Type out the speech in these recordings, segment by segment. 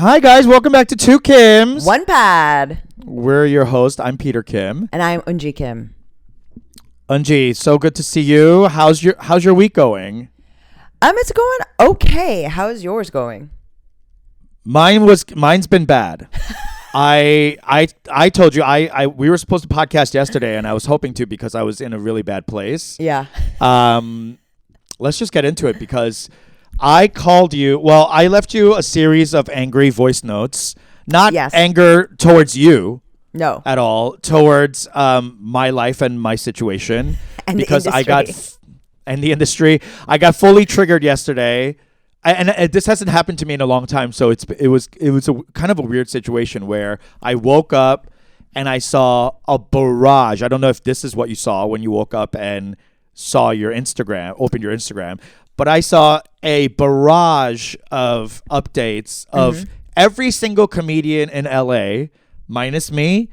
Hi guys, welcome back to Two Kims. One Pad. We're your host. I'm Peter Kim. And I'm Eunji Kim. Eunji, so good to see you. How's your week going? It's going okay. How's yours going? Mine's been bad. I told you we were supposed to podcast yesterday, and I was hoping to because I was in a really bad place. Yeah. Let's just get into it because I called you. Well, I left you a series of angry voice notes. Not anger towards you. No. At all. Towards my life and my situation. And because the industry. And the industry. I got fully triggered yesterday. And this hasn't happened to me in a long time, so it was a kind of a weird situation where I woke up and I saw a barrage. I don't know if this is what you saw when you woke up and saw your Instagram, opened your Instagram, but I saw a barrage of updates of every single comedian in LA, minus me,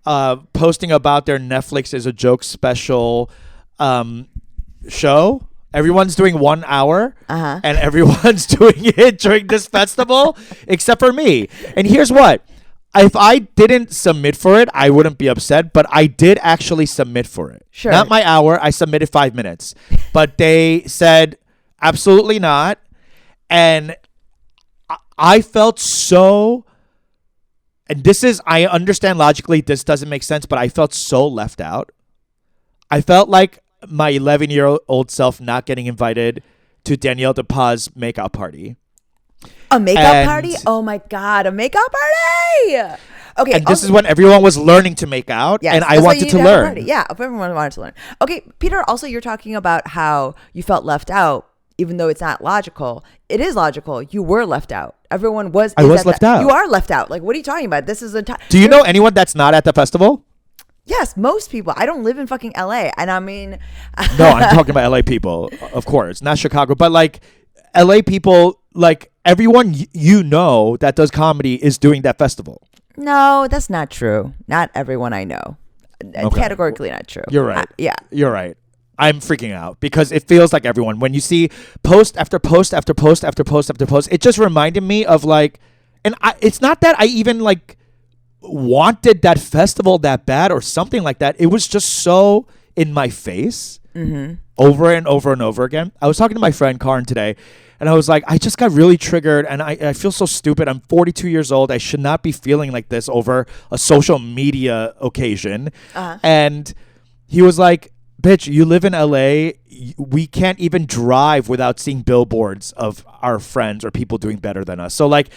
posting about their Netflix is a joke special show. Everyone's doing 1 hour and everyone's doing it during this festival except for me. And here's what. If I didn't submit for it, I wouldn't be upset, but I did actually submit for it. Sure. Not my hour. I submitted 5 minutes. But they said absolutely not. And I felt so, and I understand logically this doesn't make sense, but I felt so left out. I felt like my 11-year-old self not getting invited to Danielle DePaz's makeup party. A makeup party? Oh my God, a makeup party! Okay. And this is when everyone was learning to make out, and I wanted to learn. Yeah, everyone wanted to learn. Okay, Peter, also you're talking about how you felt left out, even though it's not logical. It is logical. You were left out. Everyone was. I was left out. You are left out. Like, what are you talking about? This is a time. Do you know anyone that's not at the festival? Yes, most people. I don't live in fucking LA, and I mean. No, I'm talking about LA people, of course, not Chicago, but like LA people, like everyone you know that does comedy is doing that festival. No, that's not true. Not everyone I know. Okay. Categorically not true. You're right. Yeah. You're right. I'm freaking out because it feels like everyone, when you see post after post after post after post after post, it just reminded me of like, and it's not that I even like wanted that festival that bad or something like that. It was just so in my face over and over and over again. I was talking to my friend Karin today, and I was like, I just got really triggered, and I feel so stupid. I'm 42 years old. I should not be feeling like this over a social media occasion. And he was like, bitch, you live in LA. We can't even drive without seeing billboards of our friends or people doing better than us. So like,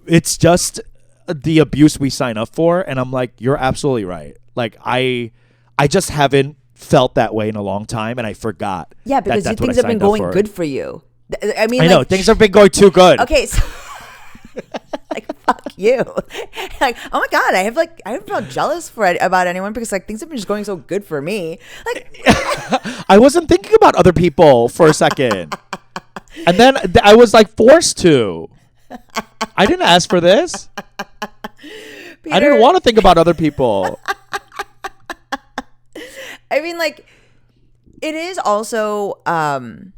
it's just the abuse we sign up for. And I'm like, you're absolutely right. Like I just haven't felt that way in a long time, and I forgot. Yeah, because things have been going good for you. I mean, I know things have been going too good. Okay, so like fuck you. Like, oh my God, I haven't felt jealous about anyone because like things have been just going so good for me. Like I wasn't thinking about other people for a second, and then I was like forced to. I didn't ask for this. Peter. I didn't want to think about other people. I mean, like, it is also, I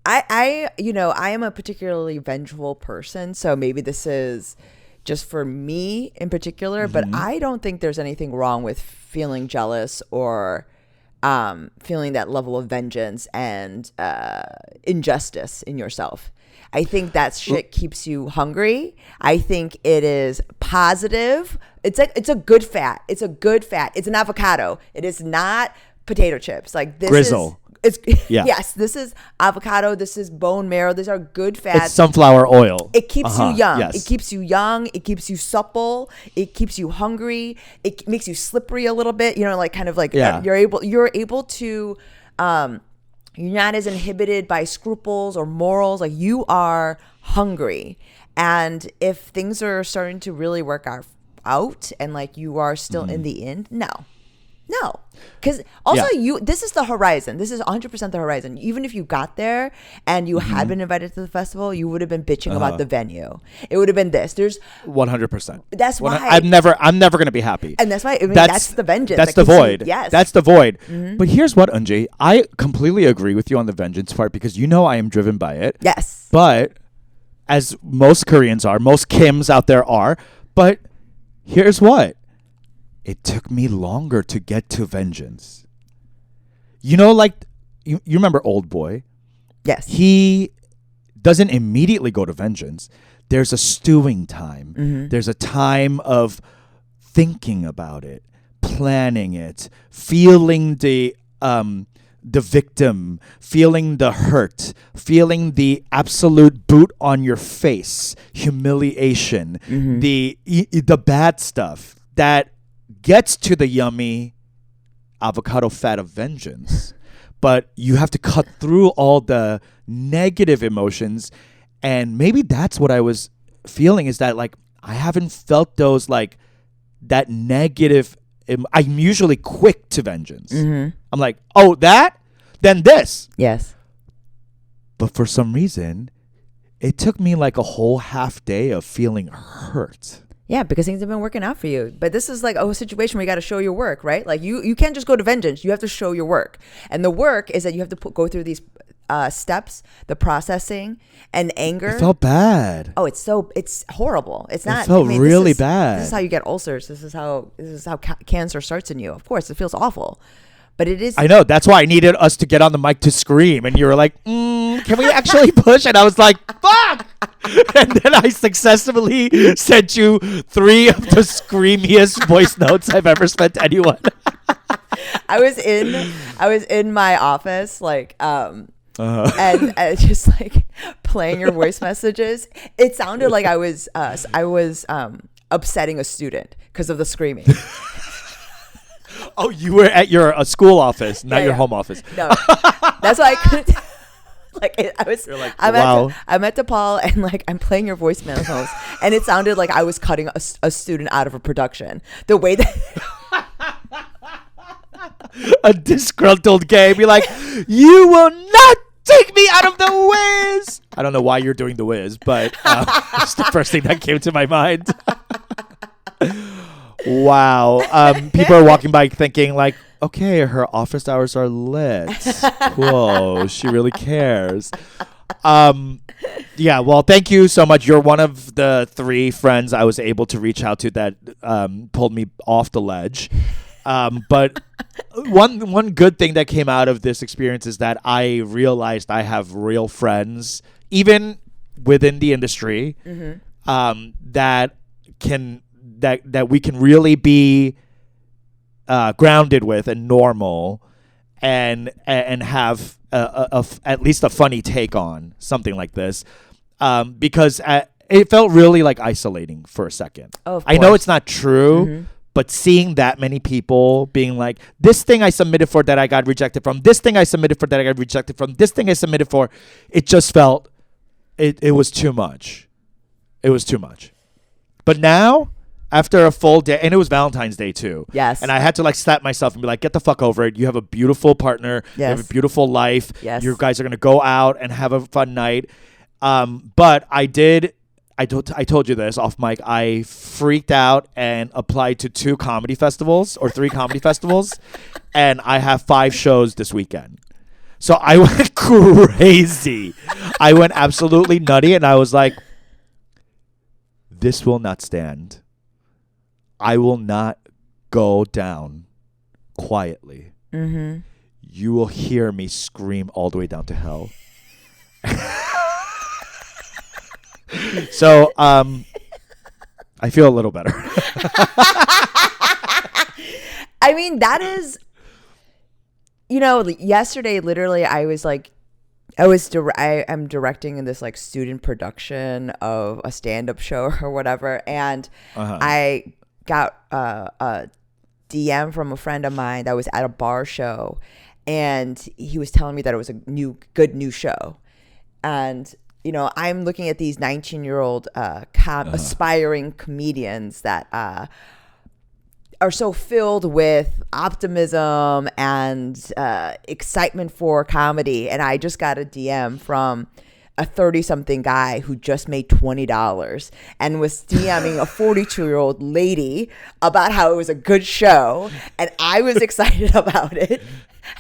am a particularly vengeful person, so maybe this is just for me in particular, but I don't think there's anything wrong with feeling jealous or feeling that level of vengeance and injustice in yourself. I think that shit keeps you hungry. I think it is positive. It's a good fat. It's a good fat. It's an avocado. It is not potato chips. Like this Grizzle. Yes, this is avocado. This is bone marrow. These are good fats. It's sunflower oil. It keeps you young. Yes. It keeps you young. It keeps you supple. It keeps you hungry. It makes you slippery a little bit. You know, like kind of like you're able to. You're not as inhibited by scruples or morals. Like you are hungry. And if things are starting to really work out and like you are still in the end, no. Because also this is the horizon. This is 100% the horizon. Even if you got there and you had been invited to the festival, you would have been bitching about the venue. It would have been this. There's 100%. That's why I'm never going to be happy. And that's why that's the vengeance. That's the void. Yes. That's the void. But here's what, Eunji, I completely agree with you on the vengeance part because you know I am driven by it. Yes. But as most Koreans are, most Kims out there are. But here's what. It took me longer to get to vengeance. You know, like, you remember Old Boy? Yes. He doesn't immediately go to vengeance. There's a stewing time. Mm-hmm. There's a time of thinking about it, planning it, feeling the victim, feeling the hurt, feeling the absolute boot on your face, humiliation, the bad stuff that gets to the yummy avocado fat of vengeance. But you have to cut through all the negative emotions, and maybe that's what I was feeling, is that like I haven't felt those, like that negative. I'm usually quick to vengeance. I'm like, oh, that? Then this. Yes. But for some reason, it took me like a whole half day of feeling hurt. Yeah, because things have been working out for you. But this is like a situation where you got to show your work, right? Like you can't just go to vengeance. You have to show your work. And the work is that you have to go through these steps, the processing and anger. It felt bad. Oh, it's horrible. It's not. It felt really bad. This is how you get ulcers. This is how cancer starts in you. Of course, it feels awful, but it is. I know. That's why I needed us to get on the mic to scream, and you were like, "Can we actually push?" And I was like, "Fuck!" And then I successfully sent you 3 of the screamiest voice notes I've ever sent to anyone. I was in my office, like, and just like playing your voice messages. It sounded like I was upsetting a student because of the screaming. Oh, you were at your school office, not your home office. No, that's why I couldn't. I'm at DePaul, and like I'm playing your voicemails, and it sounded like I was cutting a student out of a production. The way that a disgruntled gay be like, "You will not take me out of the whiz." I don't know why you're doing the whiz, but it's the first thing that came to my mind. Wow. People are walking by thinking like, okay, her office hours are lit. Whoa, she really cares. Yeah, well, thank you so much. You're one of the 3 friends I was able to reach out to that pulled me off the ledge. But one good thing that came out of this experience is that I realized I have real friends, even within the industry, that we can really be grounded with and normal, and have at least a funny take on something like this, because it felt really like isolating for a second. Oh, of I know course. it's not true, but seeing that many people being like, this thing I submitted for that I got rejected from, this thing I submitted for that I got rejected from, this thing I submitted for, it just felt it was too much. It was too much. But now, after a full day, and it was Valentine's Day too. Yes. And I had to like slap myself and be like, get the fuck over it. You have a beautiful partner. Yes. You have a beautiful life. Yes. You guys are going to go out and have a fun night. But I told you this off mic. I freaked out and applied to 2 comedy festivals or 3 comedy festivals. And I have 5 shows this weekend. So I went crazy. I went absolutely nutty. And I was like, this will not stand. I will not go down quietly. You will hear me scream all the way down to hell. So, I feel a little better. I mean, that is, yesterday, literally, I was like, I am directing in this like student production of a stand-up show or whatever, and I got a DM from a friend of mine that was at a bar show, and he was telling me that it was a good new show, and I'm looking at these 19-year-old aspiring comedians that are so filled with optimism and excitement for comedy, and I just got a DM from a 30-something guy who just made $20 and was DMing a 42-year-old lady about how it was a good show, and I was excited about it.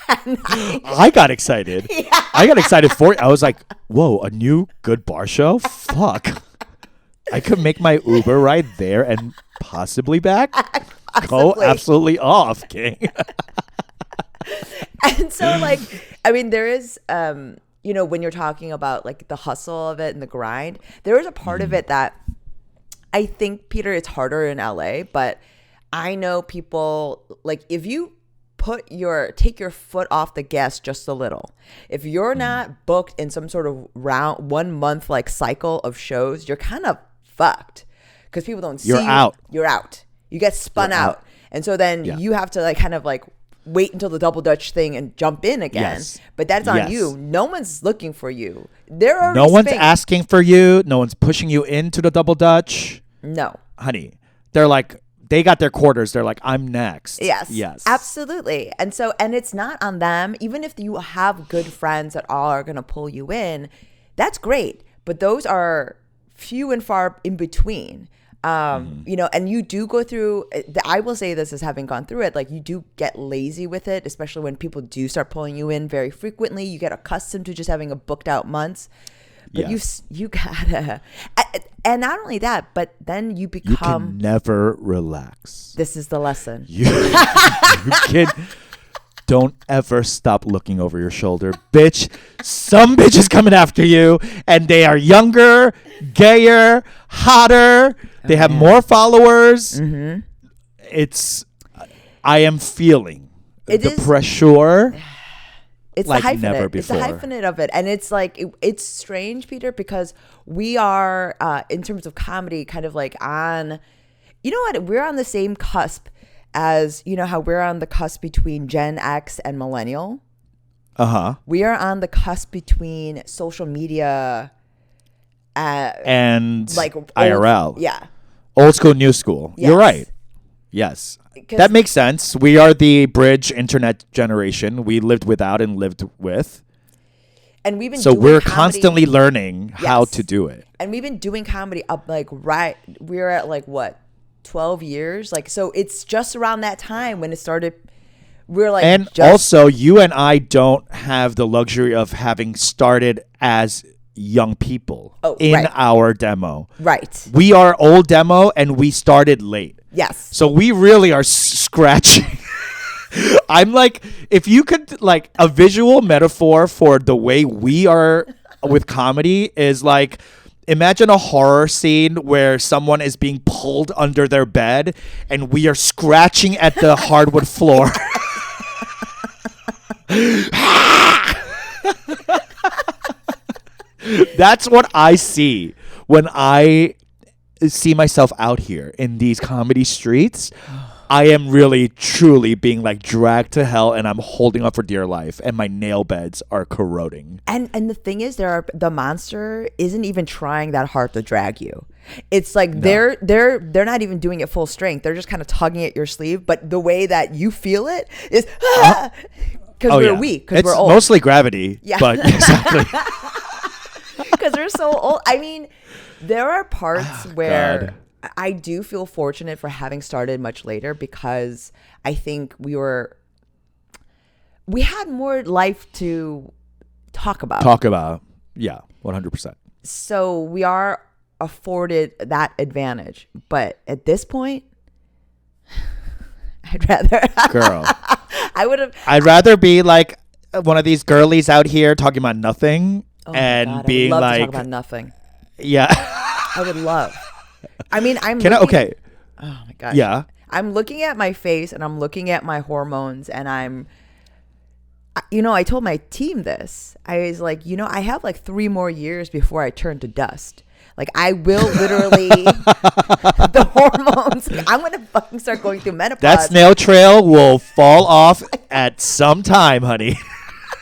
I got excited. Yeah. I got excited for it. I was like, whoa, a new good bar show? Fuck. I could make my Uber ride there and possibly back. Go absolutely off, King. And so, like, I mean, there is, you know, when you're talking about like the hustle of it and the grind, there is a part of it that I think, Peter, it's harder in LA, but I know people, like, if you take your foot off the gas just a little, if you're not booked in some sort of 1 month like cycle of shows, you're kind of fucked because people don't see you. You're out. You get spun out. And so then you have to like kind of like wait until the double dutch thing and jump in again. Yes. But that's on you. No one's looking for you. No one's asking for you. No one's pushing you into the double dutch. No. Honey, they're like, they got their quarters. They're like, I'm next. Yes. Absolutely. And so, and it's not on them. Even if you have good friends that all are going to pull you in, that's great. But those are few and far in between. You know, and you do go through, I will say this as having gone through it, like you do get lazy with it, especially when people do start pulling you in very frequently. You get accustomed to just having a booked out months. But you gotta, and not only that, but then you become. You can never relax. This is the lesson. You don't ever stop looking over your shoulder, bitch. Some bitch is coming after you, and they are younger, gayer, hotter. They have more followers. I am feeling the pressure. It's like the hyphenate. Never before. It's the hyphenate of it. And it's like, it's strange, Peter, because we are, in terms of comedy, kind of like on, you know what? We're on the same cusp as, you know, how we're on the cusp between Gen X and Millennial. We are on the cusp between social media and like IRL. Old school, new school. Yes. You're right. Yes. That makes sense. We are the bridge internet generation. We lived without and lived with. And we've been we're constantly learning how to do it. And we've been doing comedy up like we're at like what, 12 years? Like, so it's just around that time when it started. We're like, and also you and I don't have the luxury of having started as young people in our demo. Right. We are old demo and we started late. Yes. So we really are scratching. I'm like, if you could, like, a visual metaphor for the way we are with comedy is like, imagine a horror scene where someone is being pulled under their bed and we are scratching at the hardwood floor. That's what I see when I see myself out here in these comedy streets. I am really, truly being like dragged to hell, and I'm holding on for dear life, and my nail beds are corroding. And the thing is, the monster isn't even trying that hard to drag you. It's like they're not even doing it full strength. They're just kind of tugging at your sleeve, but the way that you feel it is because we're weak, because we're old. It's mostly gravity, but exactly. Because we're so old. I mean, there are parts where I do feel fortunate for having started much later, because I think we had more life to talk about. Yeah, 100%. So we are afforded that advantage. But at this point, I'd rather. Girl. I'd rather be like one of these girlies out here talking about nothing. Oh and being like, to talk about nothing. Yeah, I would love. I mean, okay. Oh my gosh. Yeah. I'm looking at my face and I'm looking at my hormones, and I told my team this. I was like, I have like 3 more years before I turn to dust. Like, I will literally, the hormones, I'm going to fucking start going through menopause. That snail trail will fall off at some time, honey.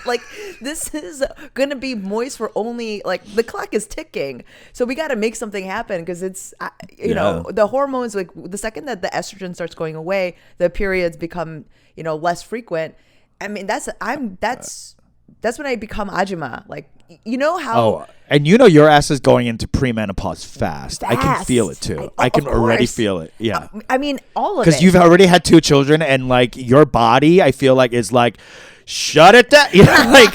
Like, this is going to be moist for only, like, the clock is ticking. So we got to make something happen, because it's, the hormones, like, the second that the estrogen starts going away, the periods become, less frequent. I mean, that's when I become Ajima. Like, you know how. Oh, and your ass is going into premenopause fast. I can feel it too. I can already feel it. Yeah. I mean, all of it. Because you've already had 2 children, and like your body, I feel like, is like, shut it down. You know, like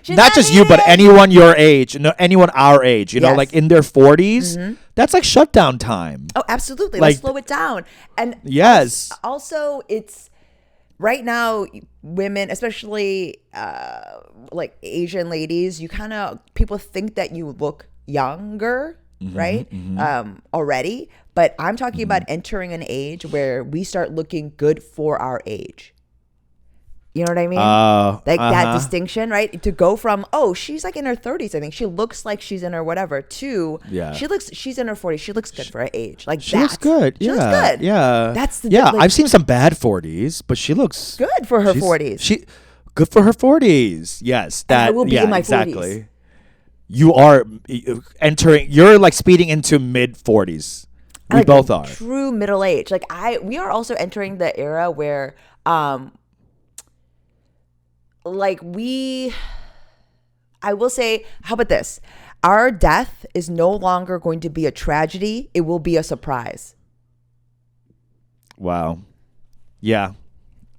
not just you, but anyone your age, anyone our age, you know, like in their 40s, that's like shutdown time. Oh, absolutely. Like, let's slow it down. And yes. Also, it's right now, women, especially like Asian ladies, people think that you look younger, right? Already. But I'm talking about entering an age where we start looking good for our age. You know what I mean? Like that distinction, right? To go from, she's like in her 30s, I think. She looks like she's in her whatever, to she's in her 40s. She looks good for her age. Like she looks good. She looks good. Yeah. That's the like, I've seen some bad 40s, but she looks good for her 40s. She good for her 40s. Yes. That, and I will be in my 40s. Exactly. You are entering, you're like speeding into mid 40s. We like both are. True middle age. Like we are also entering the era where I will say, how about this? Our death is no longer going to be a tragedy. It will be a surprise. Wow. Yeah,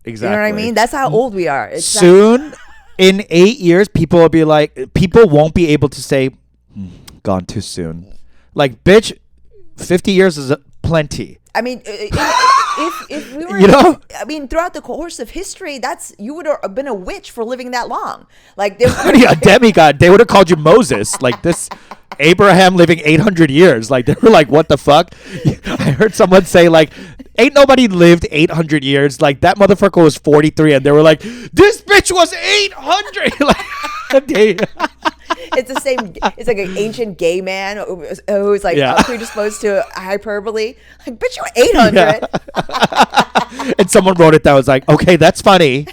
exactly. You know what I mean? That's how old we are. It's soon, in 8 years, people won't be able to say, gone too soon. Like, bitch, 50 years is plenty. I mean, if we were, I mean, throughout the course of history, you would have been a witch for living that long. Like, a demigod. They would have called you Moses. Like this, Abraham living 800 years. Like they were like, what the fuck? I heard someone say like, ain't nobody lived 800 years. Like that motherfucker was 43, and they were like, this bitch was 800. Like, it's the same. It's like an ancient gay man who's like predisposed to hyperbole. Like, bitch, you're 800. Yeah. And someone wrote it down. Was like, okay, that's funny.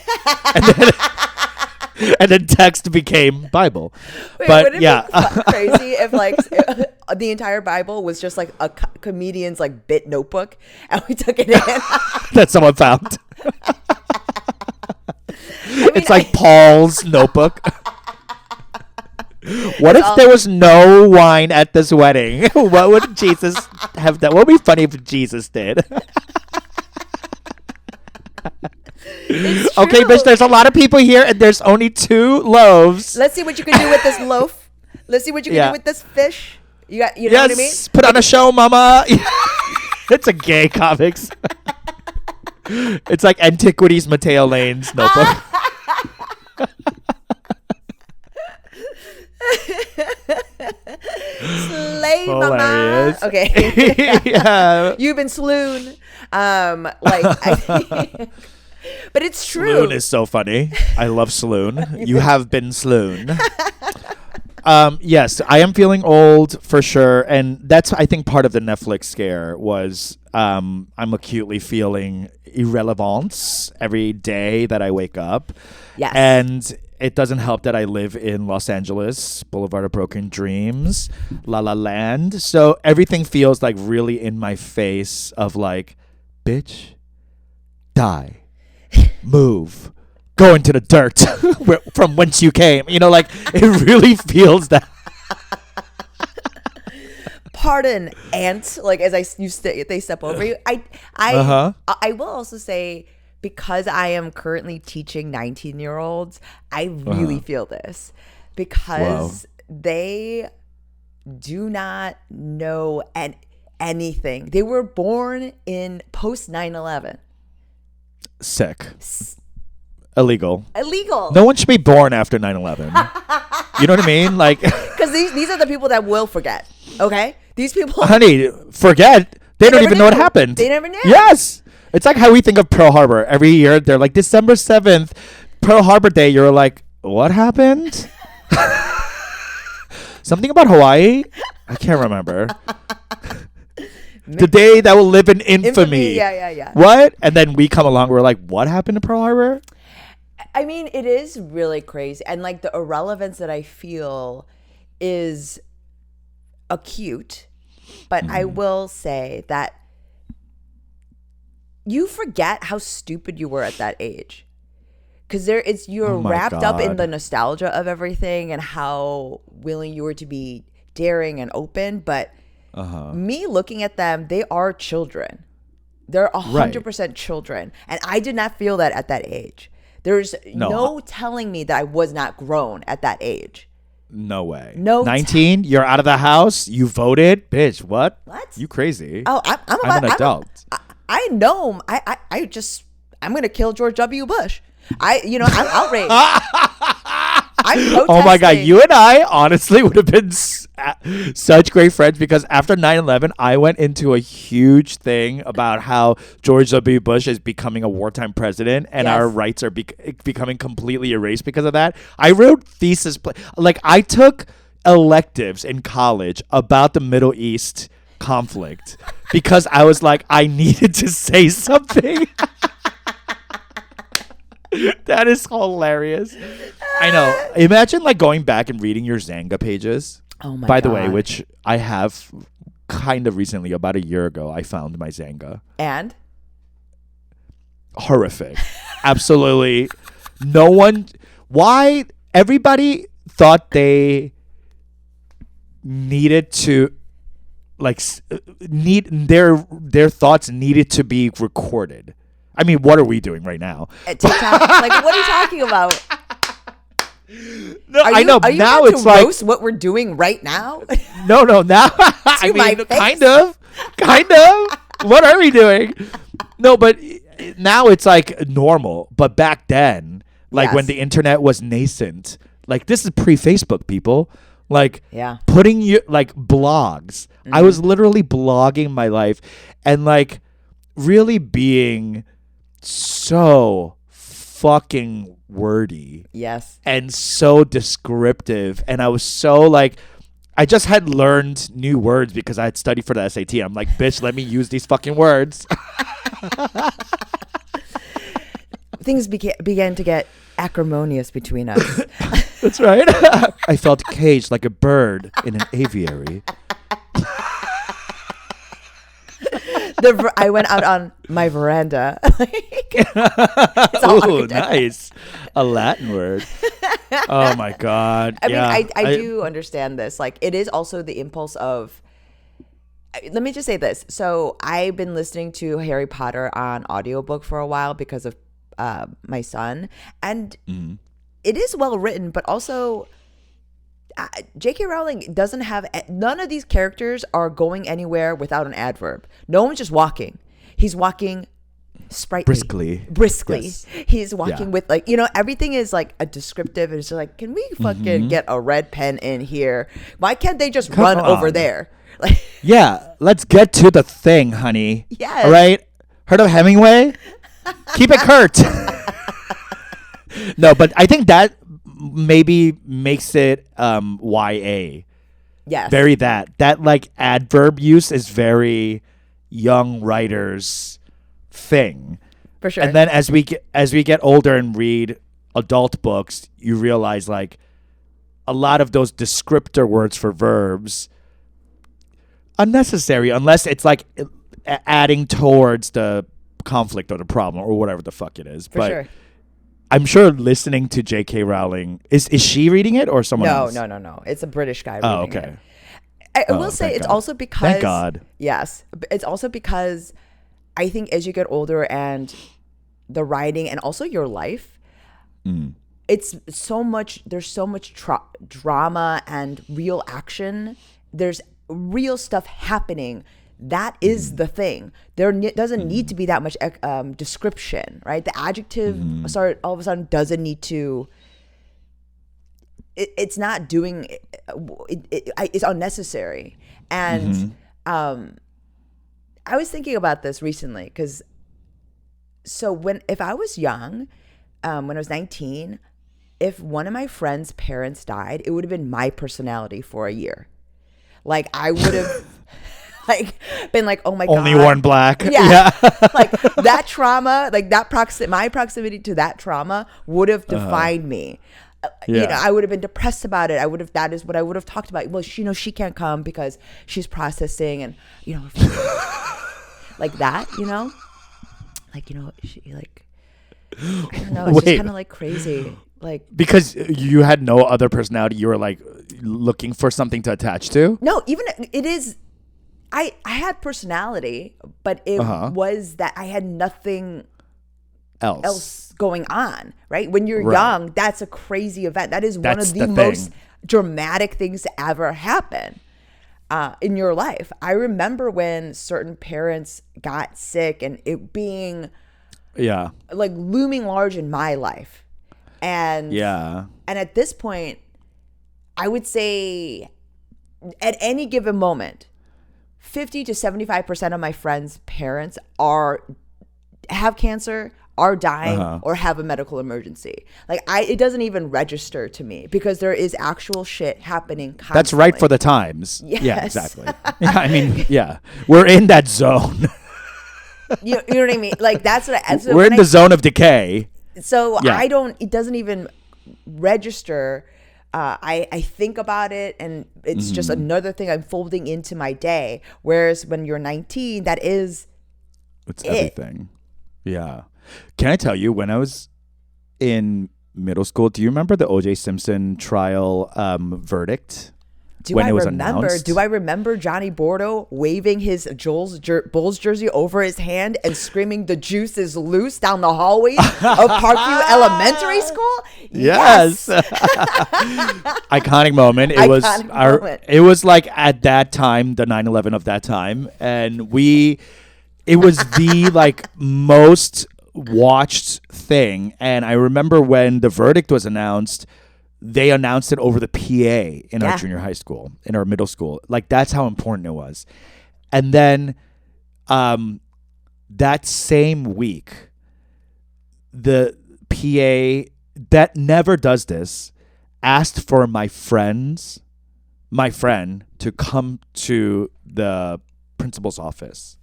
And then text became Bible. Wait, but yeah, be crazy if like the entire Bible was just like a comedian's like bit notebook, and we took it in that someone found. It's like Paul's notebook. What if there was no wine at this wedding? What would Jesus have done? What would be funny if Jesus did? Okay, bitch, there's a lot of people here and there's only 2 loaves. Let's see what you can do with this loaf. Let's see what you can do with this fish. You know what I mean? Put on a show, mama. It's a gay comics. It's like Antiquities Mateo Lane's notebook. Slay, mama. Okay. Yeah. You've been swoon. But it's true. Sloon is so funny. I love Sloon. You have been Sloon. Yes, I am feeling old for sure, and that's I think part of the Netflix scare was I'm acutely feeling irrelevance every day that I wake up. Yes. And it doesn't help that I live in Los Angeles, Boulevard of Broken Dreams, La La Land. So everything feels like really in my face of like, bitch, die, move, go into the dirt from whence you came. You know, like it really feels that. Pardon, aunt. Like as they step over you. I will also say, because I am currently teaching 19-year-olds, I really feel this because they do not know anything. They were born in post 9/11. Sick. Illegal. No one should be born after 9/11. You know what I mean? Like, because these are the people that will forget. Okay, these people. Honey, forget. They don't even know what happened. They never knew. Yes. It's like how we think of Pearl Harbor. Every year, they're like, December 7th, Pearl Harbor Day. You're like, what happened? Something about Hawaii? I can't remember. The day that will live in infamy. Yeah. What? And then we come along, we're like, what happened to Pearl Harbor? I mean, it is really crazy. And like the irrelevance that I feel is acute. But I will say that you forget how stupid you were at that age, because you're wrapped up in the nostalgia of everything and how willing you were to be daring and open. But me looking at them, they are children. They're 100% children, and I did not feel that at that age. There's No. no telling me that I was not grown at that age. No way. No 19, you're out of the house. You voted. Bitch, what? What? You crazy. Oh, I'm an adult. I know. I'm going to kill George W. Bush. I'm outraged. I'm protesting. Oh my God. You and I honestly would have been such great friends because after 9/11, I went into a huge thing about how George W. Bush is becoming a wartime president and Yes. our rights are becoming completely erased because of that. I wrote thesis. Like, I took electives in college about the Middle East conflict because I was like, I needed to say something. That is hilarious. I know. Imagine like going back and reading your Zanga pages. Oh my By the God. way, which I have kind of recently, about a year ago, I found my Zanga. And? Horrific. Absolutely. No one. Why? Everybody thought they needed to their thoughts needed to be recorded. I mean, what are we doing right now? At TikTok? Like, what are you talking about? No, I know. Are you Now about it's to like roast what we're doing right now? no. Now I my mean, face. kind of. What are we doing? No, but now it's like normal. But back then, like Yes. when the internet was nascent, like this is pre-Facebook, people. Like Yeah. putting you like blogs. I was literally blogging my life, and like really being so fucking wordy Yes. and so descriptive, and I was so like, I just had learned new words because I had studied for the SAT. I'm like, bitch, let me use these fucking words. Things began to get acrimonious between us. That's right. I felt caged like a bird in an aviary. I went out on my veranda. It's all Ooh, architect- nice. A Latin word. Oh my God. I Yeah. mean, I do understand this. Like, it is also the impulse of. Let me just say this. So I've been listening to Harry Potter on audiobook for a while because of my son, and it is well written, but also J.K. Rowling doesn't have, none of these characters are going anywhere without an adverb. No one's just walking. He's walking sprightly. Briskly. Yes. He's walking Yeah. with like, everything is like a descriptive. It's just like, can we fucking get a red pen in here? Why can't they just run over on. there? Like, Yeah, let's get to the thing, honey. Yes. All right? Heard of Hemingway? Keep it curt. No, but I think that maybe makes it YA. yes. Very that like adverb use is very young writers thing. For sure. And then as we get older and read adult books, you realize like a lot of those descriptor words for verbs unnecessary unless it's like adding towards the conflict or the problem or whatever the fuck it is. For but sure. I'm sure listening to J.K. Rowling is she reading it or someone else? No. It's a British guy Oh, reading okay. it. I will say thank it's God. also because Thank God. Yes, it's also because I think as you get older and the writing and also your life, it's so much. There's so much drama and real action. There's real stuff happening. That is the thing. There doesn't need to be that much description, right? The adjective all of a sudden doesn't need to. It's not doing. It's unnecessary, and I was thinking about this recently because. So if I was young, when I was 19, if one of my friends' parents died, it would have been my personality for a year. Like I would have. Like been like, oh my god, Only worn black. Yeah. Like that trauma, like that my proximity to that trauma would have defined me. Yeah. I would have been depressed about it. That is what I would have talked about. Well, she can't come because she's processing and like that, like she like I don't know, it's just kind of like crazy. Like because you had no other personality, you were like looking for something to attach to. No, even it is. I had personality, but it was that I had nothing else going on, right? When you're Right. young, that's a crazy event. That is one That's of the the most thing. dramatic things to ever happen in your life. I remember when certain parents got sick and it being Yeah. like looming large in my life. And Yeah. and at this point, I would say at any given moment, 50 to 75% of my friends' parents have cancer, are dying, or have a medical emergency. Like it doesn't even register to me because there is actual shit happening constantly. That's right for the times. Yes. Yeah, exactly. Yeah, I mean, yeah. We're in that zone. You know what I mean? Like that's We're in the zone of decay. So Yeah. it doesn't even register. I think about it and it's just another thing I'm folding into my day. Whereas when you're 19, that is It's everything. Yeah. Can I tell you, when I was in middle school, do you remember the O.J. Simpson trial verdict? Do when I it was remember? announced? Do I remember Johnny Bordeaux waving his Bulls jersey over his hand and screaming, "The juice is loose" down the hallways of Parkview Elementary School? Yes. Iconic moment. It was like at that time, the 9/11 of that time, and it was the like most watched thing. And I remember when the verdict was announced, they announced it over the PA in our junior high school, in our middle school. Like that's how important it was. And then that same week, the PA that never does this asked for my friend to come to the principal's office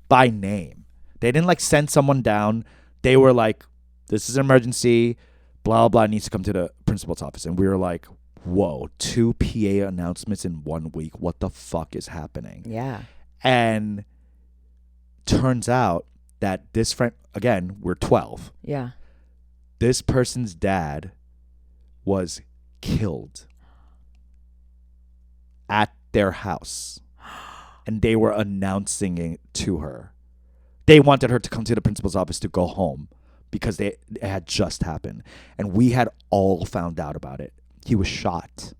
by name. They didn't like send someone down. They were like, this is an emergency, blah, blah, needs to come to the principal's office. And we were like, whoa, 2 PA announcements in 1 week. What the fuck is happening? Yeah. And turns out that this friend, again, we're 12. Yeah. This person's dad was killed at their house. And they were announcing it to her. They wanted her to come to the principal's office to go home because it had just happened. And we had all found out about it. He was shot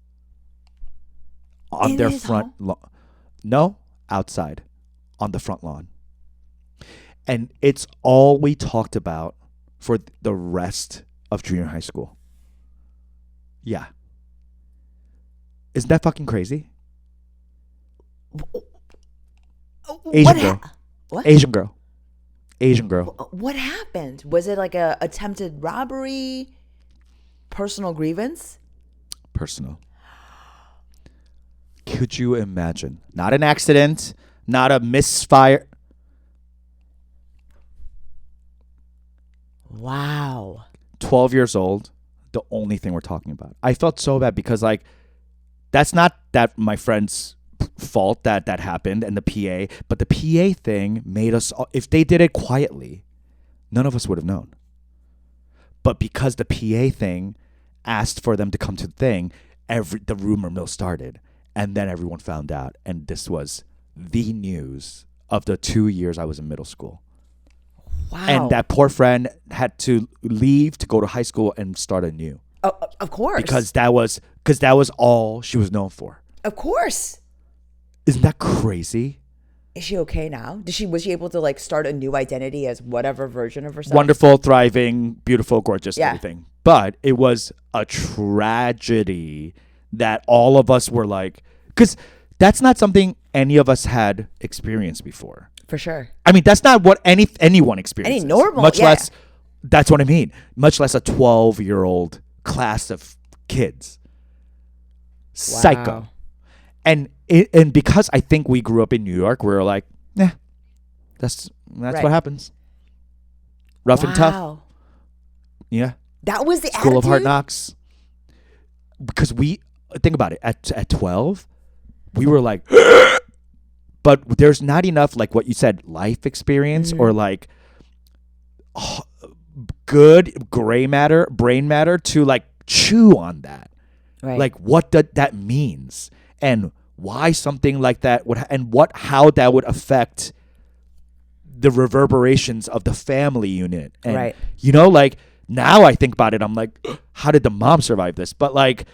on their front lawn. No, outside on the front lawn. And it's all we talked about for the rest of junior high school. Yeah. Isn't that fucking crazy? Asian girl. What? Asian girl. Asian girl. What happened? Was it like a attempted robbery? Personal grievance? Personal. Could you imagine? Not an accident, not a misfire. Wow. 12 years old, the only thing we're talking about. I felt so bad because like that's not that my friend's fault that happened and the PA, but the PA thing made us, if they did it quietly, none of us would have known. But because the PA thing asked for them to come to the thing, the rumor mill started, and then everyone found out, and this was the news of the 2 years I was in middle school. Wow. And that poor friend had to leave to go to high school and start anew. Of course. Because that was all she was known for. Of course. Isn't that crazy? Is she okay now? Was she able to like start a new identity as whatever version of herself? Wonderful, thriving, beautiful, gorgeous, Yeah. everything. But it was a tragedy that all of us were like, because that's not something any of us had experienced before. For sure. I mean, that's not what anyone experiences. Any normal, much yeah. less. That's what I mean. Much less a 12-year-old class of kids. Psycho. Wow. And because I think we grew up in New York, we were like, that's Right. what happens. Rough and tough. Wow. Yeah. That was the School of Hard attitude? Knocks. Because think about it, at 12, we were like, but there's not enough, like what you said, life experience or like good brain matter to like chew on that. Right. Like what that means and why something like that how that would affect the reverberations of the family unit. And, Right. you know, like now I think about it, I'm like, how did the mom survive this? But like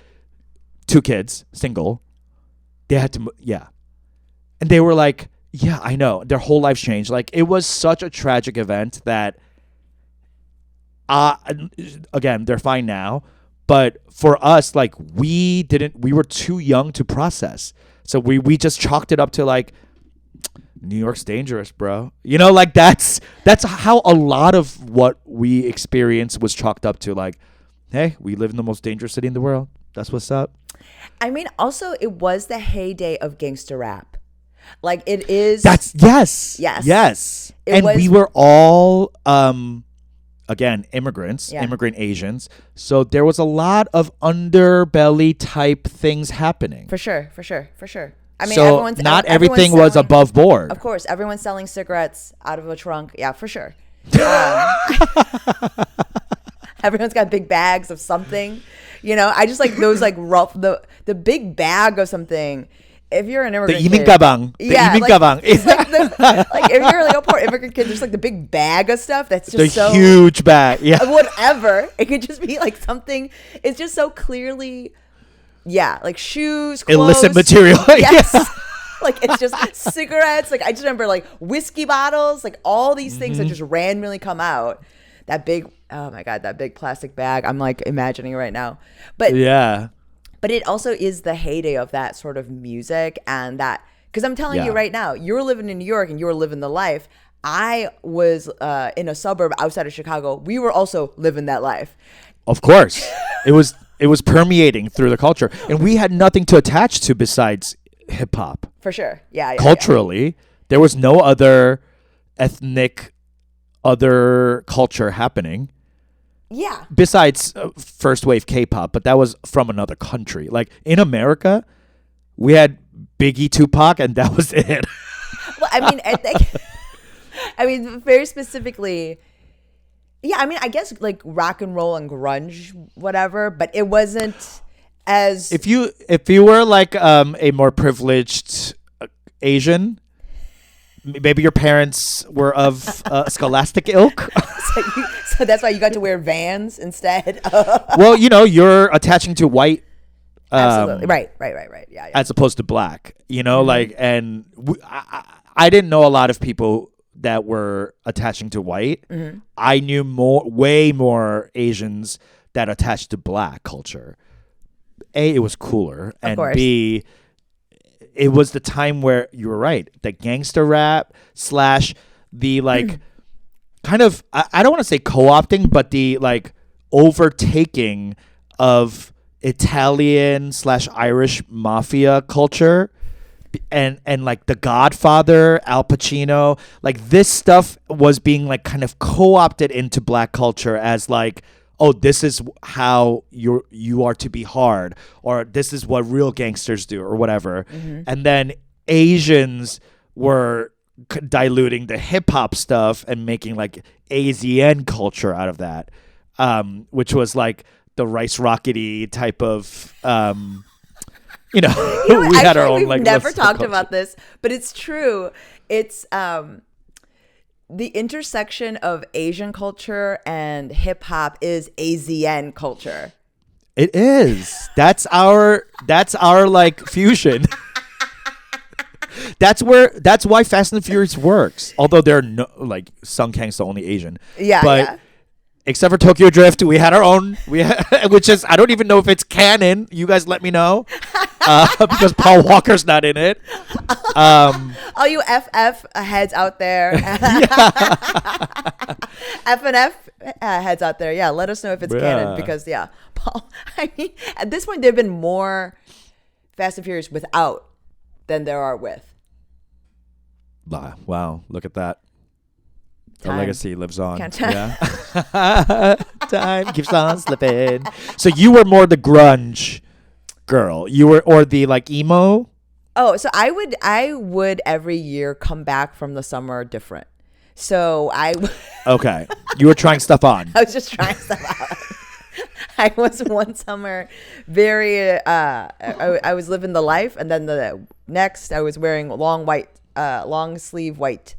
2 kids, single, they had to, yeah. And they were like, yeah, I know. Their whole lives changed. Like it was such a tragic event that, again, they're fine now. But for us, like we were too young to process. So we just chalked it up to like, New York's dangerous, bro. You know, like that's how a lot of what we experienced was chalked up to. Like, hey, we live in the most dangerous city in the world. That's what's up. I mean, also, it was the heyday of gangster rap. Like, it is. That's yes. And we were all, again, immigrants, immigrant Asians. So there was a lot of underbelly type things happening. For sure. I mean, so not everything was above board. Of course, everyone's selling cigarettes out of a trunk. Yeah, for sure. Everyone's got big bags of something. You know, I just like those like rough the big bag of something. If you're an immigrant, the gabang. It's like like if you're like a poor immigrant kid, there's like the big bag of stuff that's just the huge bag. Yeah, whatever. It could just be like something. It's just so clearly. Yeah, like shoes, clothes. Illicit material. Yes. Like it's just cigarettes. Like I just remember like whiskey bottles, like all these things that just randomly come out. That big, oh my God, that big plastic bag. I'm like imagining it right now. But yeah. But it also is the heyday of that sort of music and that, because I'm telling you right now, you're living in New York and you're living the life. I was in a suburb outside of Chicago. We were also living that life. Of course. It was permeating through the culture. And we had nothing to attach to besides hip hop. For sure. Yeah. Culturally, there was no other ethnic, other culture happening. Yeah. Besides first wave K-pop, but that was from another country. Like in America, we had Biggie, Tupac, and that was it. Well, I mean, I mean, very specifically. Yeah, I mean, I guess like rock and roll and grunge, whatever, but it wasn't as. If you were like a more privileged Asian, maybe your parents were of scholastic ilk. So that's why you got to wear Vans instead. Well, you know, you're attaching to white. Absolutely. Right. Yeah. As opposed to black, you know, like, and I didn't know a lot of people that were attaching to white. I knew way more Asians that attached to black culture. A, it was cooler, and B, it was the time where you were right, the gangster rap / the like kind of I don't want to say co-opting, but the like overtaking of Italian / Irish mafia culture. And like The Godfather, Al Pacino, like this stuff was being like kind of co-opted into black culture as like, oh, this is how you are to be hard, or this is what real gangsters do, or whatever. And then Asians were diluting the hip hop stuff and making like AZN culture out of that, which was like the Rice Rockety type of. You know, we had our own we've like. Never talked about this, but it's true. It's the intersection of Asian culture and hip hop is AZN culture. It is. That's our like fusion. That's why Fast and Furious works. Although they're no like Sung Kang's the only Asian. Yeah. But except for Tokyo Drift, we had our own. Which is I don't even know if it's canon. You guys let me know. Because Paul Walker's not in it. All you FF heads out there. F and F heads out there. Yeah, let us know if it's canon. Because, Paul, I mean, at this point, there have been more Fast and Furious without than there are with. Wow, look at that. Our legacy lives on. Time keeps on slipping. So you were more the grunge girl. You were, or the like emo. Oh, so I would every year come back from the summer different. So okay, you were trying stuff on. I was just trying stuff out. I was one summer very. I was living the life, and then the next I was wearing long sleeve white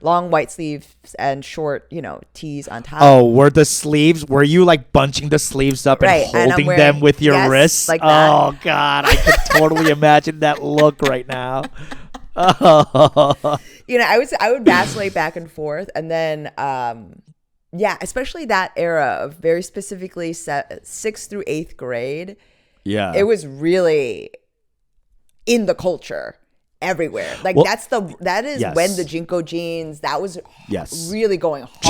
long white sleeves and short, tees on top. Oh, were you like bunching the sleeves up Right, and and I'm holding wearing- them with your yes, wrists? like that. Oh God, I can totally imagine that look right now. Oh. I would vacillate back and forth, and then especially that era of very specifically 6th through 8th grade. Yeah. It was really in the culture everywhere. Like that is yes. when the Jinko jeans, that was really going hard.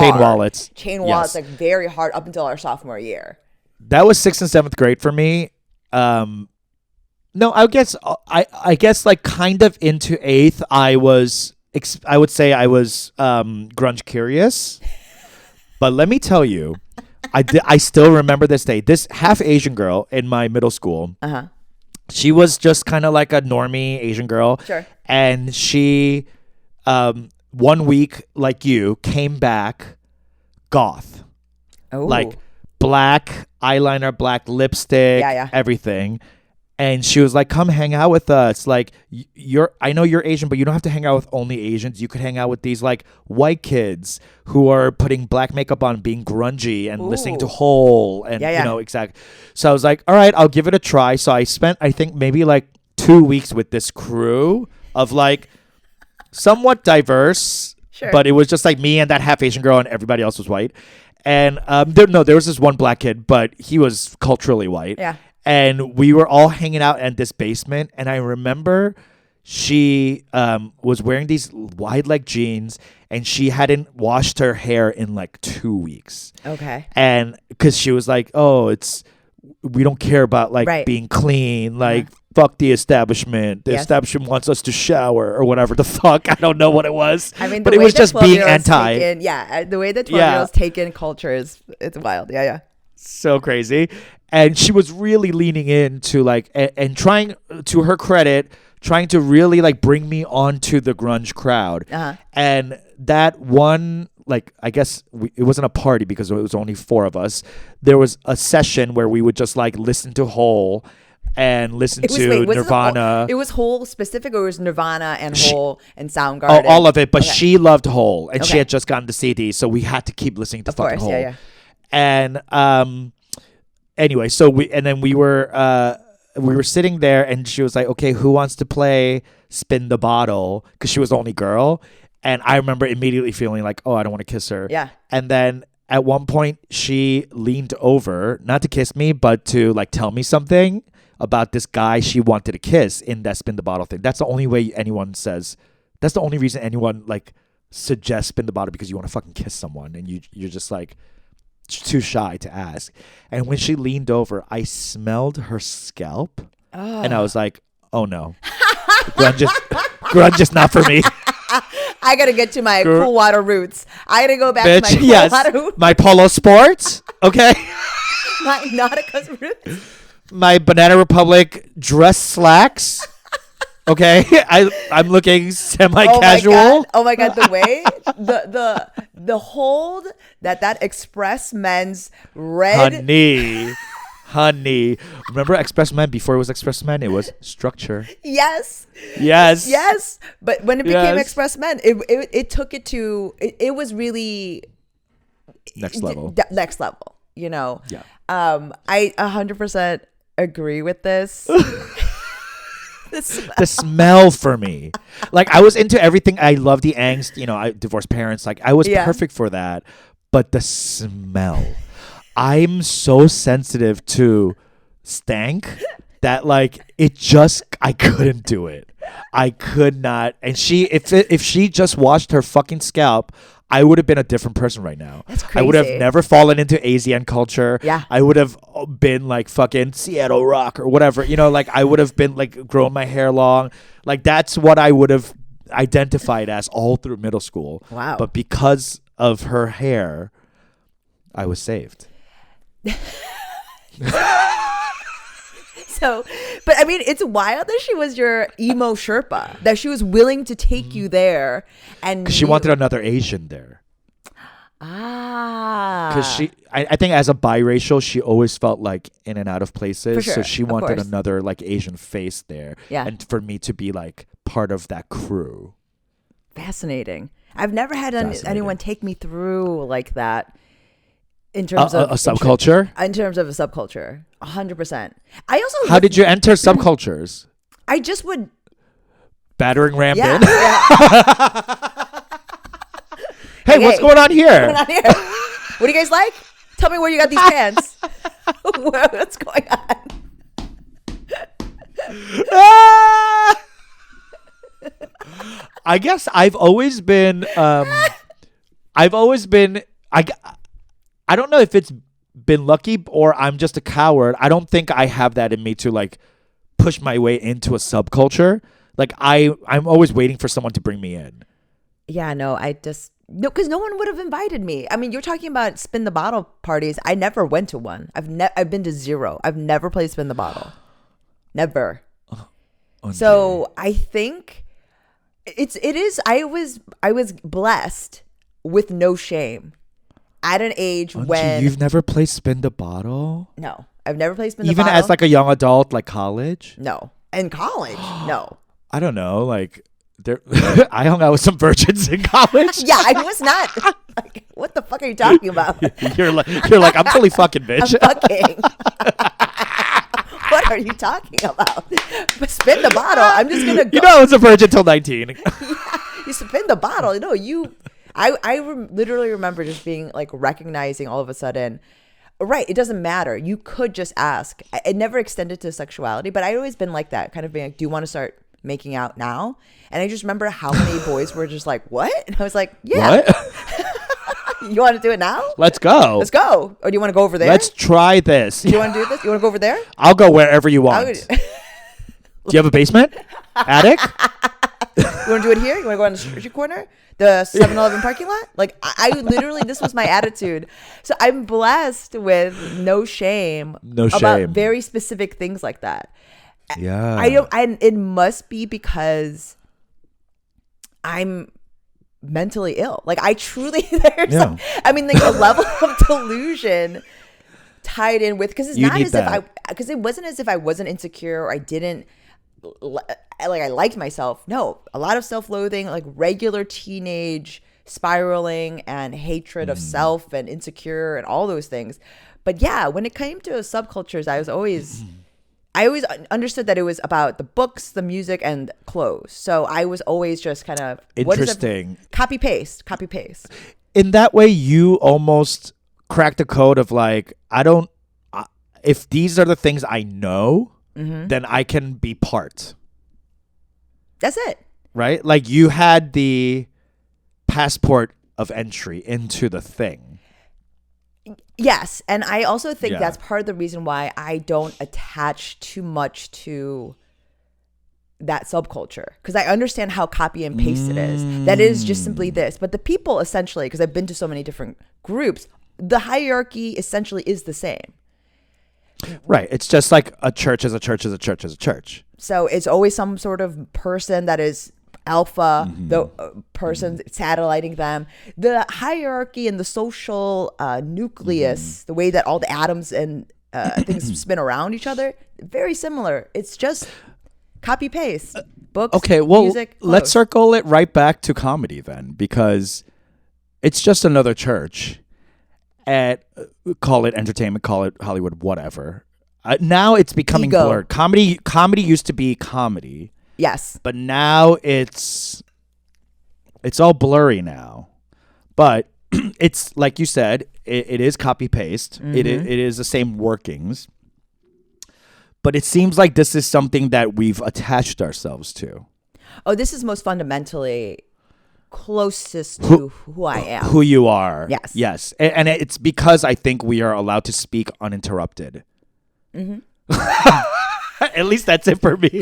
Chain wallets, like very hard up until our sophomore year. That was 6th and 7th grade for me. No, I guess like kind of into 8th. I would say I was grunge curious. But let me tell you, I still remember this day. This half Asian girl in my middle school. Uh-huh. She was just kind of like a normie Asian girl. Sure. And she, 1 week, like you, came back goth. Oh. Like black eyeliner, black lipstick, everything. And she was like, come hang out with us. Like, I know you're Asian, but you don't have to hang out with only Asians. You could hang out with these like white kids who are putting black makeup on, being grungy and listening to Hole and, exactly. So I was like, all right, I'll give it a try. So I spent, I think, maybe like 2 weeks with this crew of like somewhat diverse, but it was just like me and that half Asian girl and everybody else was white. And there was this one black kid, but he was culturally white. Yeah. And we were all hanging out in this basement. And I remember she was wearing these wide leg jeans and she hadn't washed her hair in like 2 weeks. Okay. And because she was like, we don't care about like being clean. Like, fuck the establishment. The establishment wants us to shower or whatever the fuck. I don't know what it was. I mean, but it was just being anti. The way the 12-year-olds take in culture it's wild. Yeah. So crazy. And she was really leaning into like and trying, to her credit, trying to really like bring me onto the grunge crowd. Uh-huh. And that one, like, I guess it wasn't a party because it was only 4 of us. There was a session where we would just like listen to Hole and listen to Nirvana. It was Hole specific, or it was Nirvana and Hole and Soundgarden? Oh, all of it. But she loved Hole and she had just gotten the CD, so we had to keep listening to fucking Hole. Yeah. And anyway, so we were sitting there, and she was like, "Okay, who wants to play Spin the Bottle?" Because she was the only girl, and I remember immediately feeling like, "Oh, I don't want to kiss her." Yeah. And then at one point, she leaned over, not to kiss me, but to like tell me something about this guy she wanted to kiss in that Spin the Bottle thing. That's the only way anyone says. That's the only reason anyone like suggests Spin the Bottle, because you want to fucking kiss someone, and you're just like too shy to ask. And when she leaned over, I smelled her scalp, and I was like, "Oh no, grunge is not for me." I gotta get to my cool water roots. I gotta go back to my cool water roots. My Polo Sports, okay. My Nautica's roots. My Banana Republic dress slacks. Okay, I'm looking semi-casual. Oh my god, the way the hold that Express Men's red honey. Remember Express Men? Before it was Express Men, it was Structure. Yes. But when it became Express Men, it took it to it was really next level. Next level. Yeah. I 100% agree with this. The smell for me, like I was into everything. I love the angst. I divorced parents. Like I was perfect for that. But the smell, I'm so sensitive to stank that like I couldn't do it. I could not. And if she just washed her fucking scalp, I would have been a different person right now. That's crazy. I would have never fallen into ASEAN culture. Yeah. I would have been like fucking Seattle rock or whatever. Like I would have been like growing my hair long. Like that's what I would have identified as all through middle school. Wow. But because of her hair, I was saved. So, but I mean, it's wild that she was your emo Sherpa, that she was willing to take you there, and because she wanted another Asian there. Because I think as a biracial, she always felt like in and out of places. For sure, so she wanted another like Asian face there, and for me to be like part of that crew. Fascinating. I've never had anyone take me through like that in terms of a subculture. In terms of a subculture, 100%. I also. How did you enter subcultures? I just would. Battering rammed in. Yeah. Hey, what's going on here? What do you guys like? Tell me where you got these pants. What's going on? I guess I've always been. I don't know if it's been lucky or I'm just a coward. I don't think I have that in me to like push my way into a subculture. Like I'm always waiting for someone to bring me in. Yeah, no, because no one would have invited me. I mean, you're talking about spin the bottle parties. I never went to one. I've been to 0. I've never played spin the bottle. Never. So I think it is. I was blessed with no shame at an age when you've never played spin the bottle. No, I've never played spin the bottle. Even as like a young adult, like college. No, in college, no. I don't know, like. I hung out with some virgins in college. Yeah, I was not. Like, what the fuck are you talking about? You're like, I'm fully fucking, bitch. I'm fucking. What are you talking about? But spin the bottle. I'm just gonna go. I was a virgin till 19. Yeah, you spin the bottle. No, I literally remember just being like recognizing all of a sudden. Right, it doesn't matter. You could just ask. It never extended to sexuality, but I'd always been like that, kind of being like, "Do you want to start making out now?" And I just remember how many boys were just like, "What?" And I was like, "Yeah." What? You want to do it now? Let's go. Let's go. Or do you want to go over there? Let's try this. Do you want to do this? You want to go over there? I'll go wherever you want. Do you have a basement? Attic? You want to do it here? You want to go on the street corner? The 7-Eleven parking lot? Like, I literally, this was my attitude. So I'm blessed with no shame. About very specific things like that. Yeah. It must be because I'm mentally ill. Like I truly, like the level of delusion tied in with, because it's not as if because it wasn't as if I wasn't insecure or I didn't I liked myself. No, a lot of self-loathing, like regular teenage spiraling and hatred of self and insecure and all those things. But yeah, when it came to subcultures, I always understood that it was about the books, the music, and clothes. So I was always just kind of interesting. Copy paste. In that way, you almost cracked the code of like, if these are the things I know, then I can be part. That's it. Right? Like you had the passport of entry into the thing. Yes, and I also think that's part of the reason why I don't attach too much to that subculture, because I understand how copy and paste it is. That is just simply this. But the people essentially, because I've been to so many different groups, the hierarchy essentially is the same. Right. It's just like a church is a church is a church is a church. So it's always some sort of person that is alpha, the person satelliting them. The hierarchy and the social nucleus, the way that all the atoms and things spin around each other, very similar. It's just copy paste. Books, music, clothes. Let's circle it right back to comedy then, because it's just another church. Call it entertainment, call it Hollywood, whatever. Now it's becoming blurred. Comedy used to be comedy. Yes. But now it's all blurry now. But it's like you said, it is copy paste. It is the same workings. But it seems like this is something that we've attached ourselves to. Oh, this is most fundamentally closest to who I am. Who you are. Yes. Yes. And it's because I think we are allowed to speak uninterrupted. At least that's it for me.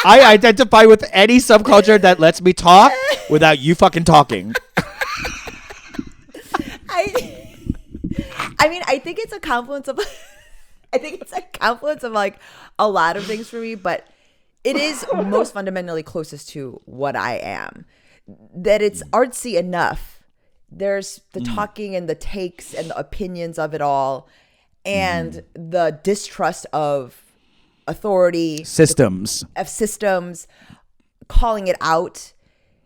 I identify with any subculture that lets me talk without you fucking talking. I mean, I think it's a confluence of like a lot of things for me, but it is most fundamentally closest to what I am. That it's artsy enough. There's the talking and the takes and the opinions of it all, and the distrust of authority, systems, calling it out.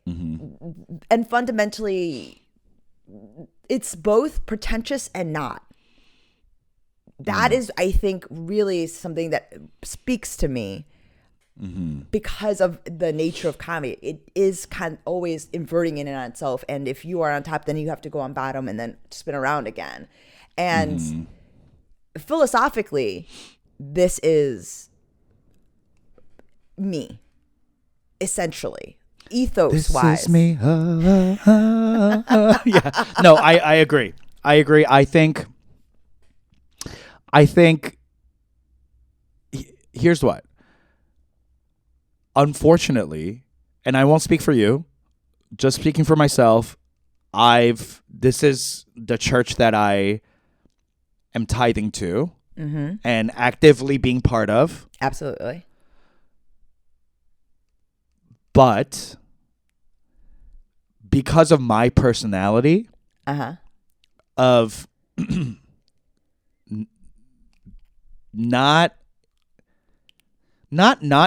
And fundamentally, it's both pretentious and not. That is, I think, really something that speaks to me because of the nature of comedy. It is kind of always inverting in and on itself. And if you are on top, then you have to go on bottom and then spin around again. And philosophically, this is me, essentially. Ethos wise. This is me. Yeah. No, I agree. I think here's what. Unfortunately, and I won't speak for you, just speaking for myself, this is the church that I am tithing to and actively being part of. Absolutely. But because of my personality of not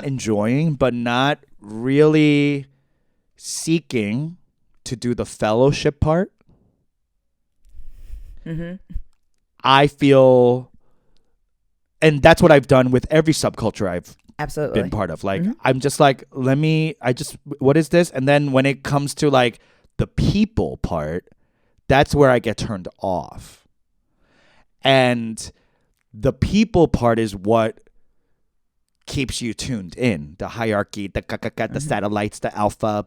enjoying, but not really seeking to do the fellowship part, I feel, and that's what I've done with every subculture I've absolutely been part of. Like, I'm just like, what is this? And then when it comes to like the people part, that's where I get turned off. And the people part is what keeps you tuned in. The hierarchy, the satellites, the alpha,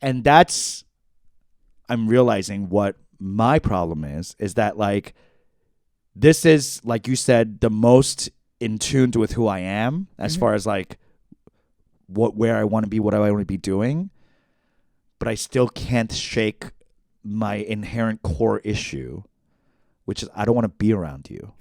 and that's, I'm realizing what my problem is that like, this is, like you said, the most in tune with who I am as far as like where I want to be, what I want to be doing, but I still can't shake my inherent core issue, which is I don't want to be around you.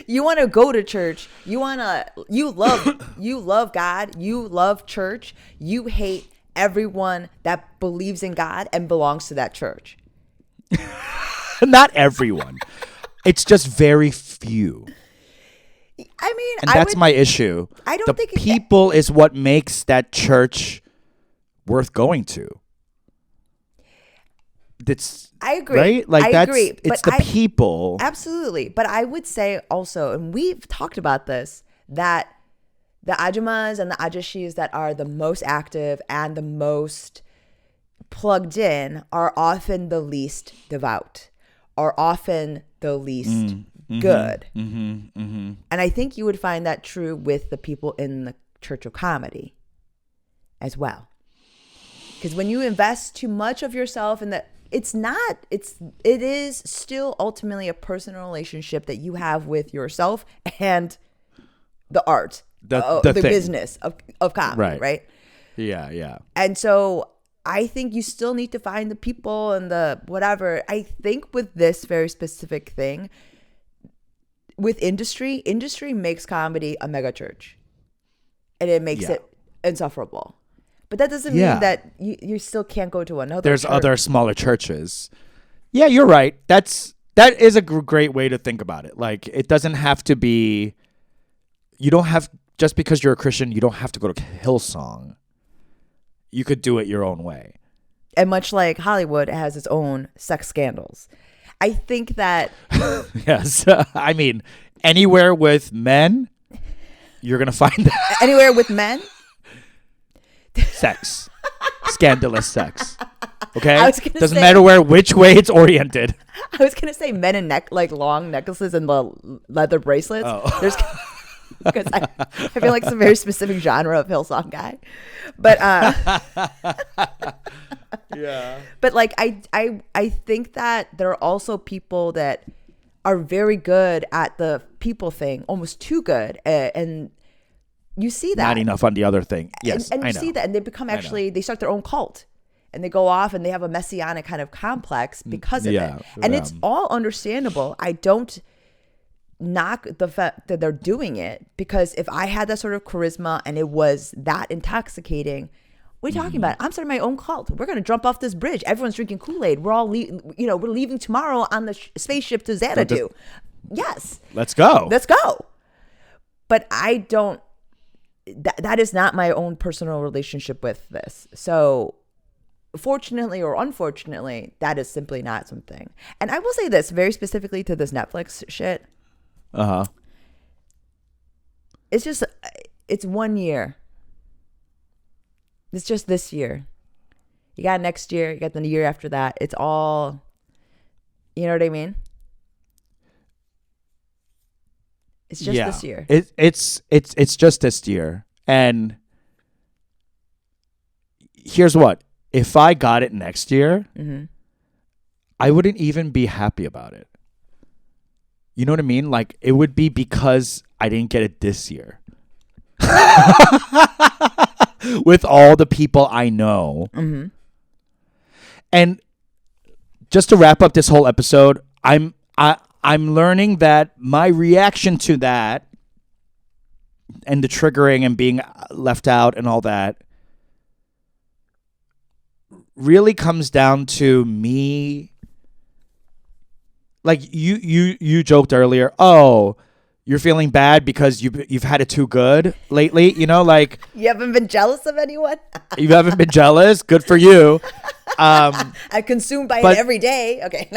You want to go to church. You love God. You love church. You hate everyone that believes in God and belongs to that church. Not everyone. It's just very few. I mean, and that's my issue. I don't think people is what makes that church worth going to. I agree. Right? Like I agree. It's the people. Absolutely. But I would say also, and we've talked about this, that the ajumas and the ajashis that are the most active and the most plugged in are often the least devout, are often the least good. And I think you would find that true with the people in the Church of Comedy as well. Because when you invest too much of yourself in that, it is still ultimately a personal relationship that you have with yourself and the art, the business of comedy, right? Yeah. And so I think you still need to find the people and the whatever. I think with this very specific thing, with industry makes comedy a mega church. And it makes it insufferable. But that doesn't mean that you still can't go to another There's church. other smaller churches. Yeah, you're right. That is a great way to think about it. Like, it doesn't have to be, just because you're a Christian, you don't have to go to Hillsong. You could do it your own way. And much like Hollywood has its own sex scandals. I think that... Yes. I mean, anywhere with men, you're going to find that. Anywhere with men? Sex. Scandalous sex. Okay? Doesn't matter which way it's oriented. I was going to say men in long necklaces and the leather bracelets. Oh. Because I feel like it's a very specific genre of Hillsong guy. But yeah. But like I think that there are also people that are very good at the people thing, almost too good, and you see that. Not enough on the other thing. Yes, and you see that, and they become they start their own cult, and they go off and they have a messianic kind of complex because of it, and it's all understandable. I don't knock the fact that they're doing it, because if I had that sort of charisma and it was that intoxicating, What are you talking about? I'm starting my own cult. We're going to jump off this bridge. Everyone's drinking Kool-Aid. We're all, we're leaving tomorrow on the spaceship to Xanadu. Yes. Let's go. But I don't, that is not my own personal relationship with this. So fortunately or unfortunately, that is simply not something. And I will say this very specifically to this Netflix shit. It's just, it's 1 year. It's just this year. You got next year. You got the year after that. It's all, you know what I mean? It's just this year. It's just this year. And here's what. If I got it next year, I wouldn't even be happy about it. You know what I mean? Like, it would be because I didn't get it this year. With all the people I know. And just to wrap up this whole episode, I'm learning that my reaction to that and the triggering and being left out and all that really comes down to me. Like you joked earlier, oh, you're feeling bad because you've had it too good lately, like you haven't been jealous of anyone. You haven't been jealous. Good for you. I consume it every day. Okay.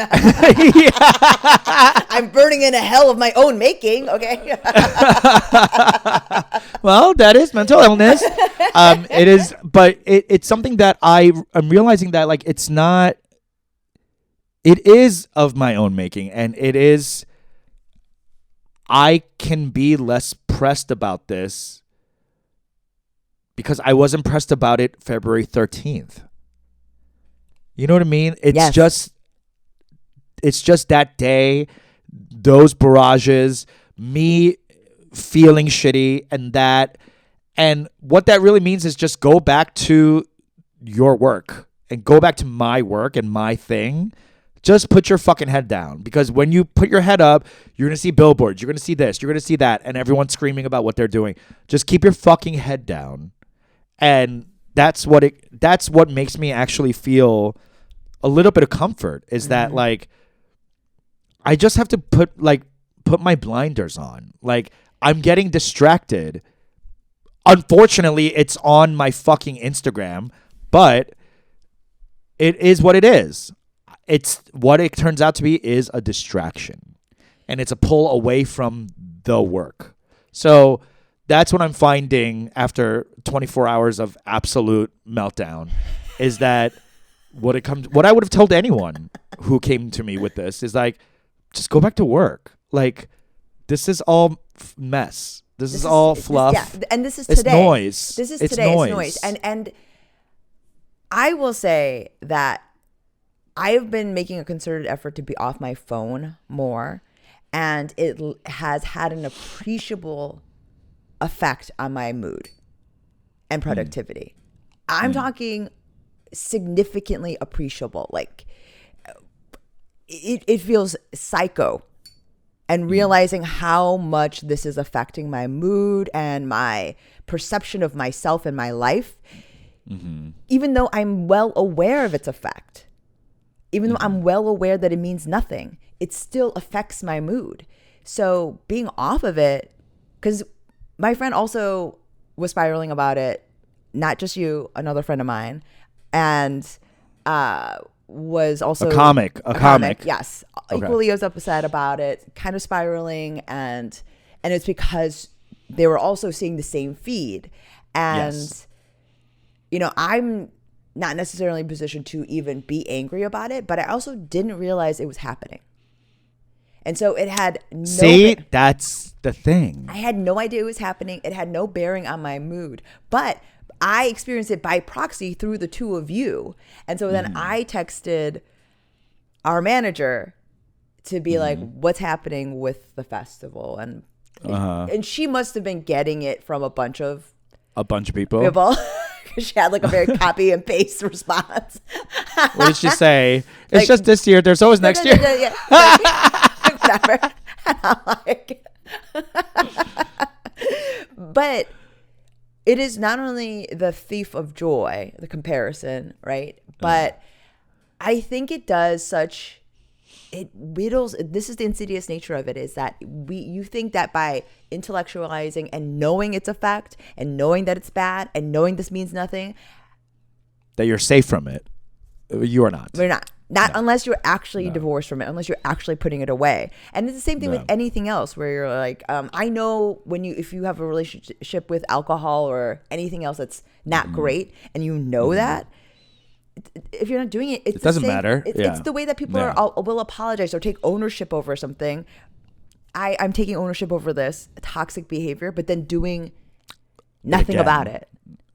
I'm burning in a hell of my own making. Okay. Well, that is mental illness. It is, but it's something that I'm realizing that like it's not. It is of my own making, and it is. I can be less pressed about this because I wasn't pressed about it February 13th. You know what I mean? It's just that day, those barrages, me feeling shitty and what that really means is just go back to your work and go back to my work and my thing. Just put your fucking head down, because when you put your head up, you're going to see billboards. You're going to see this. You're going to see that. And everyone's screaming about what they're doing. Just keep your fucking head down. And that's what makes me actually feel a little bit of comfort is that like, I just have to put my blinders on. Like, I'm getting distracted. Unfortunately, it's on my fucking Instagram, but it is what it is. It's what it turns out to be is a distraction, and it's a pull away from the work. So that's what I'm finding after 24 hours of absolute meltdown is that what I would have told anyone who came to me with this is like, just go back to work. Like, this is all mess. This is all fluff. And this is today. It's noise. This is it's today. Noise. It's noise. And I will say that I have been making a concerted effort to be off my phone more, and it has had an appreciable effect on my mood and productivity. I'm talking significantly appreciable. Like, it feels psycho, and realizing how much this is affecting my mood and my perception of myself and my life, even though I'm well aware of its effect. Even though I'm well aware that it means nothing, it still affects my mood. So being off of it, because my friend also was spiraling about it, not just you, another friend of mine, and was also a comic. Yes, okay. Equally as upset about it, kind of spiraling, and it's because they were also seeing the same feed, and I'm not necessarily in a position to even be angry about it, but I also didn't realize it was happening. And so it had that's the thing. I had no idea it was happening. It had no bearing on my mood, but I experienced it by proxy through the two of you. And so then I texted our manager to be like, what's happening with the festival? And she must have been getting it from a bunch of people. She had like a very copy and paste response. What did she say? It's just this year. There's always next year. Yeah. Whatever. And I'm like, but it is not only the thief of joy, the comparison, right? But I think it does it whittles. This is the insidious nature of it, is that you think that by intellectualizing and knowing it's a fact and knowing that it's bad and knowing this means nothing, that you're safe from it. You are not. We're not. Not unless you're actually divorced from it, unless you're actually putting it away. And it's the same thing with anything else where you're like, I know if you have a relationship with alcohol or anything else that's not great, and you know that, if you're not doing it, it doesn't matter. It's the way that people will apologize or take ownership over something. I'm taking ownership over this toxic behavior, but then doing nothing about it.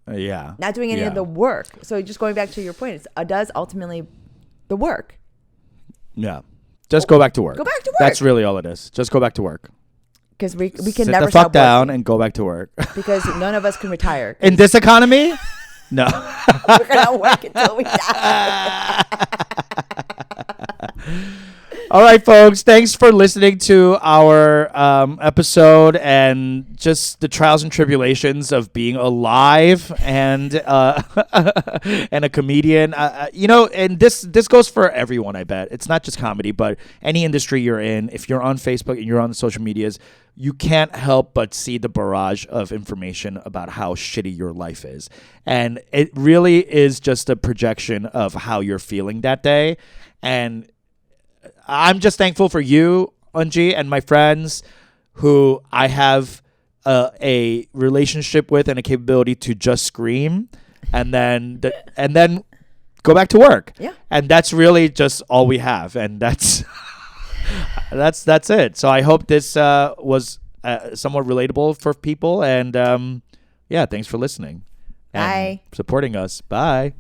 Not doing any of the work. So just going back to your point, it does ultimately the work. Yeah. Just go back to work. Go back to work. That's really all it is. Just go back to work. Because we can Sit never the fuck stop down working. and go back to work. Because none of us can retire. In this economy? No. We're going to work until we die. All right, folks. Thanks for listening to our episode and just the trials and tribulations of being alive and and a comedian. And this goes for everyone. I bet it's not just comedy, but any industry you're in. If you're on Facebook and you're on the social medias, you can't help but see the barrage of information about how shitty your life is, and it really is just a projection of how you're feeling that day. And I'm just thankful for you, Eunji, and my friends who I have a relationship with and a capability to just scream and then go back to work. Yeah. And that's really just all we have. And that's that's it. So I hope this was somewhat relatable for people. And thanks for listening. Bye. And supporting us. Bye.